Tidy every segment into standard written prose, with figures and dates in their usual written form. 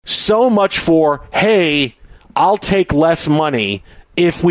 so much for, hey, I'll take less money if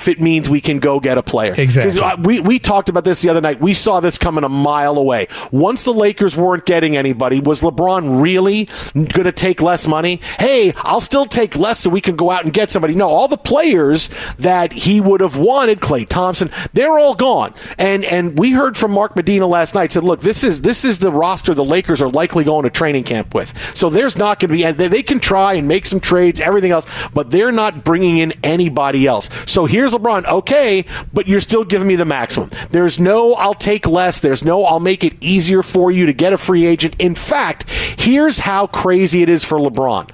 it means we can go get a player. Exactly. We talked about this the other night. We saw this coming a mile away. Once the Lakers weren't getting anybody, was LeBron really going to take less money? Hey, I'll still take less so we can go out and get somebody. No, all the players that he would have wanted, Klay Thompson, they're all gone. And we heard from Mark Medina last night, said, look, this is the roster the Lakers are likely going to training camp with. So there's not going to be, they can try and make some trades, everything else, but they're not bringing in anybody else. So here's LeBron. Okay, but you're still giving me the maximum. There's no I'll take less. There's no I'll make it easier for you to get a free agent. In fact, here's how crazy it is for LeBron.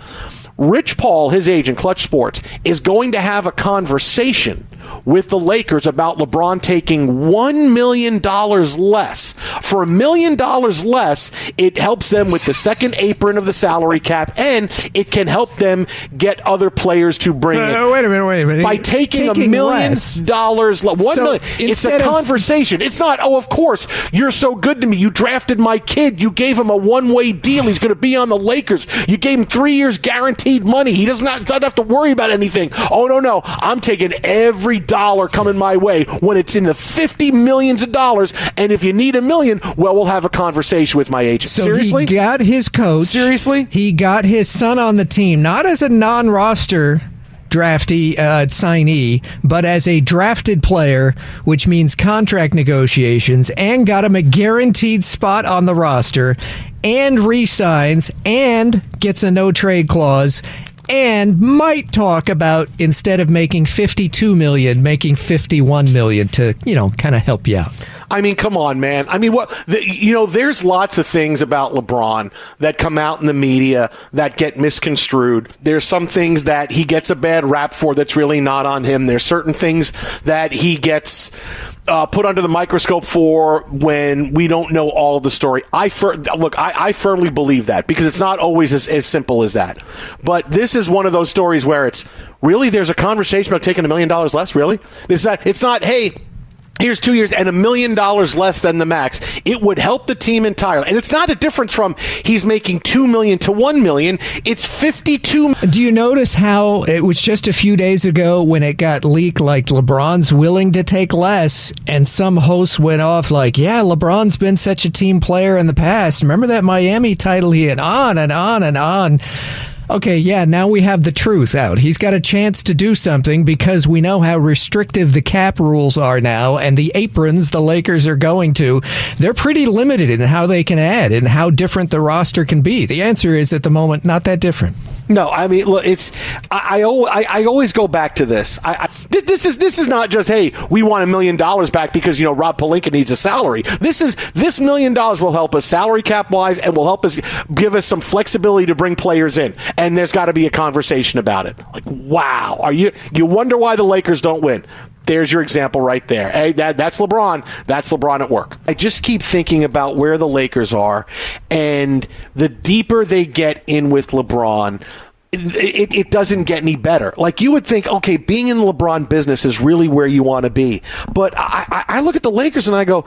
Rich Paul, his agent, Clutch Sports, is going to have a conversation with the Lakers about LeBron taking $1 million less. For $1 million less, it helps them with the second apron of the salary cap, and it can help them get other players to bring in. Wait a minute. By taking $1 million less. $1 million. It's a conversation. It's not, oh, of course, you're so good to me. You drafted my kid. You gave him a one-way deal. He's going to be on the Lakers. You gave him 3 years guaranteed money. He doesn't have to worry about anything. Oh, no. I'm taking every dollar coming my way when it's in the $50 millions of dollars. And if you need $1 million, well, we'll have a conversation with my agent. So seriously? He got his coach. Seriously? He got his son on the team, not as a non-roster draftee signee, but as a drafted player, which means contract negotiations, and got him a guaranteed spot on the roster, and re-signs, and gets a no-trade clause, and might talk about, instead of making $52 million, making $51 million to, kind of help you out. I mean, come on, man. I mean, there's lots of things about LeBron that come out in the media that get misconstrued. There's some things that he gets a bad rap for that's really not on him. There's certain things that he gets put under the microscope for when we don't know all of the story. I firmly believe that, because it's not always as simple as that. But this is one of those stories where it's really, there's a conversation about taking $1 million less. Really? It's not, hey, here's 2 years and $1 million less than the max. It would help the team entirely. And it's not a difference from he's making $2 million to $1 million. It's $52. Do you notice how it was just a few days ago when it got leaked like LeBron's willing to take less, and some hosts went off like, yeah, LeBron's been such a team player in the past. Remember that Miami title he had, on and on and on. Okay, yeah, now we have the truth out. He's got a chance to do something because we know how restrictive the cap rules are now, and the aprons the Lakers are going to, they're pretty limited in how they can add and how different the roster can be. The answer is, at the moment, not that different. No, I mean, look, it's I always go back to this. This is not just, hey, we want $1 million back because Rob Pelinka needs a salary. This $1 million will help us salary cap wise, and will help us give us some flexibility to bring players in. And there's got to be a conversation about it. Like, wow, you wonder why the Lakers don't win? There's your example right there. Hey, that's LeBron. That's LeBron at work. I just keep thinking about where the Lakers are, and the deeper they get in with LeBron, it doesn't get any better. Like, you would think, okay, being in the LeBron business is really where you want to be. But I look at the Lakers and I go,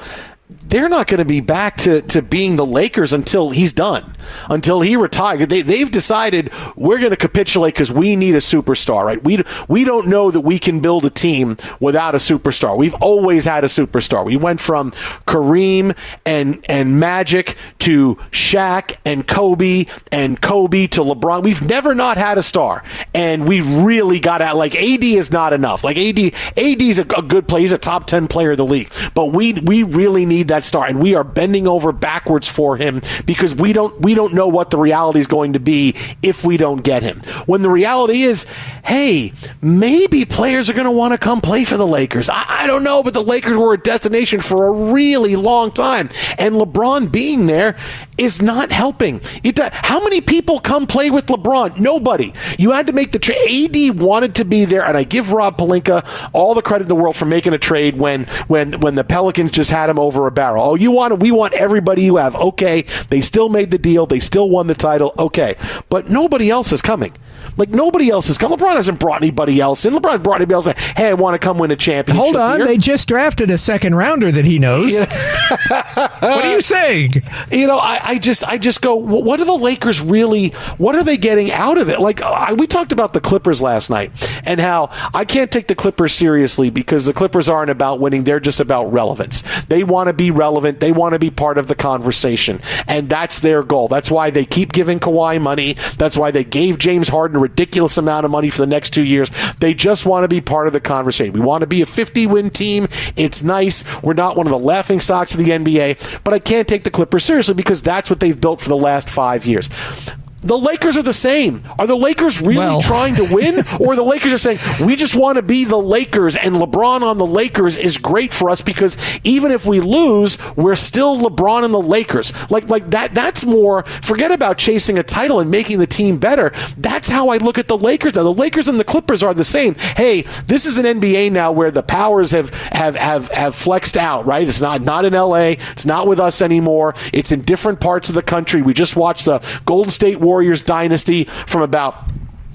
they're not going to be back to being the Lakers until he's done, until he retired. They've decided we're going to capitulate because we need a superstar, right? We don't know that we can build a team without a superstar. We've always had a superstar. We went from Kareem and Magic to Shaq and Kobe to LeBron. We've never not had a star, and we've really got at, like, AD is not enough. Like, AD's a good player. He's a top 10 player of the league, but we really need that star, and we are bending over backwards for him because we don't know what the reality is going to be if we don't get him. When the reality is, hey, maybe players are going to want to come play for the Lakers. I don't know, but the Lakers were a destination for a really long time, and LeBron being there is not helping. How many people come play with LeBron? Nobody. You had to make the trade. AD wanted to be there, and I give Rob Pelinka all the credit in the world for making a trade when the Pelicans just had him over a barrel. Oh, you want him? We want everybody you have. Okay, they still made the deal. They still won the title. Okay, but nobody else is coming. Like, nobody else has come. LeBron hasn't brought anybody else in. LeBron brought anybody else in. Hey, I want to come win a championship. Hold on. Here. They just drafted a second rounder that he knows. What are you saying? I just go, what are the Lakers really, what are they getting out of it? Like, we talked about the Clippers last night and how I can't take the Clippers seriously because the Clippers aren't about winning. They're just about relevance. They want to be relevant. They want to be part of the conversation. And that's their goal. That's why they keep giving Kawhi money. That's why they gave James Harden a ridiculous amount of money for the next 2 years. They just want to be part of the conversation. We want to be a 50-win team. It's nice. We're not one of the laughing stocks of the NBA, but I can't take the Clippers seriously because that's what they've built for the last 5 years. The Lakers are the same. Are the Lakers really trying to win? Or the Lakers are saying, we just want to be the Lakers, and LeBron on the Lakers is great for us because even if we lose, we're still LeBron and the Lakers. Like that's more, forget about chasing a title and making the team better. That's how I look at the Lakers now. The Lakers and the Clippers are the same. Hey, this is an NBA now where the powers have flexed out, right? It's not in LA. It's not with us anymore. It's in different parts of the country. We just watched the Golden State Warriors dynasty from about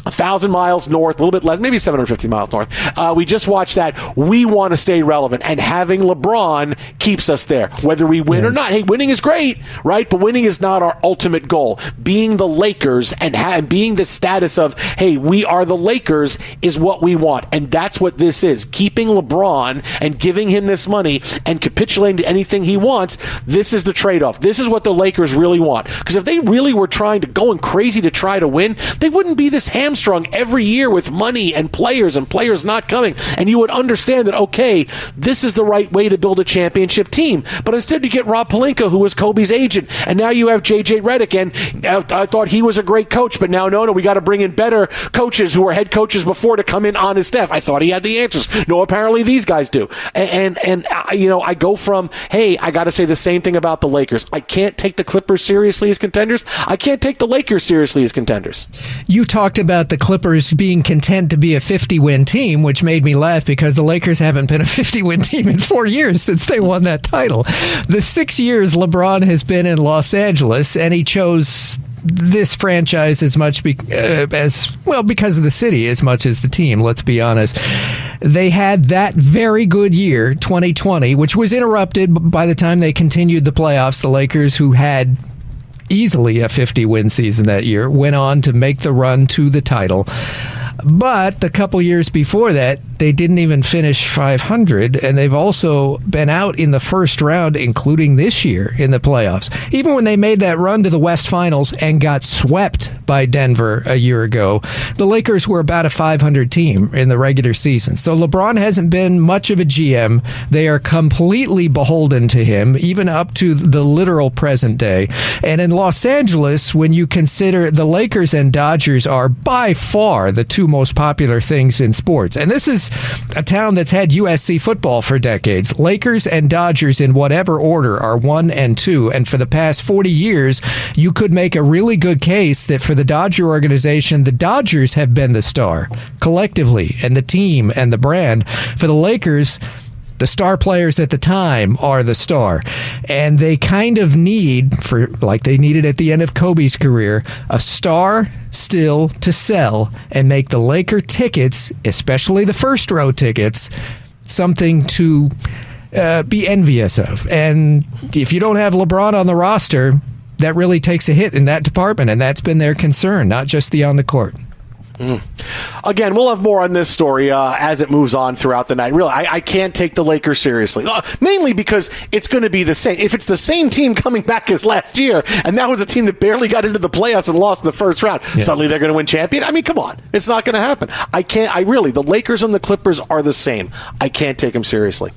1,000 miles north, a little bit less, maybe 750 miles north. We just watched that. We want to stay relevant, and having LeBron keeps us there, whether we win or not. Hey, winning is great, right? But winning is not our ultimate goal. Being the Lakers and being the status of, hey, we are the Lakers is what we want, and that's what this is. Keeping LeBron and giving him this money and capitulating to anything he wants, this is the trade-off. This is what the Lakers really want. Because if they really were going crazy to try to win, they wouldn't be this hamstrung every year with money and players not coming. And you would understand that, okay, this is the right way to build a championship team. But instead you get Rob Pelinka, who was Kobe's agent. And now you have J.J. Redick. And I thought he was a great coach, but now, no, we got to bring in better coaches who were head coaches before to come in on his staff. I thought he had the answers. No, apparently these guys do. And I go from, hey, I got to say the same thing about the Lakers. I can't take the Clippers seriously as contenders. I can't take the Lakers seriously as contenders. You talked about the Clippers being content to be a 50-win team, which made me laugh because the Lakers haven't been a 50-win team in 4 years since they won that title. The 6 years LeBron has been in Los Angeles, and he chose this franchise as much because of the city as much as the team, let's be honest. They had that very good year, 2020, which was interrupted by the time they continued the playoffs. The Lakers, who had easily a 50-win season that year, went on to make the run to the title. But the couple years before that, they didn't even finish 500, and they've also been out in the first round, including this year in the playoffs. Even when they made that run to the West Finals and got swept by Denver a year ago, the Lakers were about a 500 team in the regular season. So LeBron hasn't been much of a GM. They are completely beholden to him, even up to the literal present day. And in Los Angeles, when you consider the Lakers and Dodgers are by far the two most popular things in sports. And this is a town that's had USC football for decades. Lakers and Dodgers in whatever order are 1 and 2. And for the past 40 years, you could make a really good case that for the Dodger organization, the Dodgers have been the star collectively, and the team and the brand. For the Lakers, the star players at the time are the star. And they kind of need, like they needed at the end of Kobe's career, a star still to sell and make the Laker tickets, especially the first row tickets, something to be envious of. And if you don't have LeBron on the roster, that really takes a hit in that department. And that's been their concern, not just the on the court. Again, we'll have more on this story as it moves on throughout the night. Really, I can't take the Lakers seriously, mainly because it's going to be the same. If it's the same team coming back as last year, and that was a team that barely got into the playoffs and lost in the first round, suddenly they're going to win champion. I mean, come on. It's not going to happen. The Lakers and the Clippers are the same. I can't take them seriously.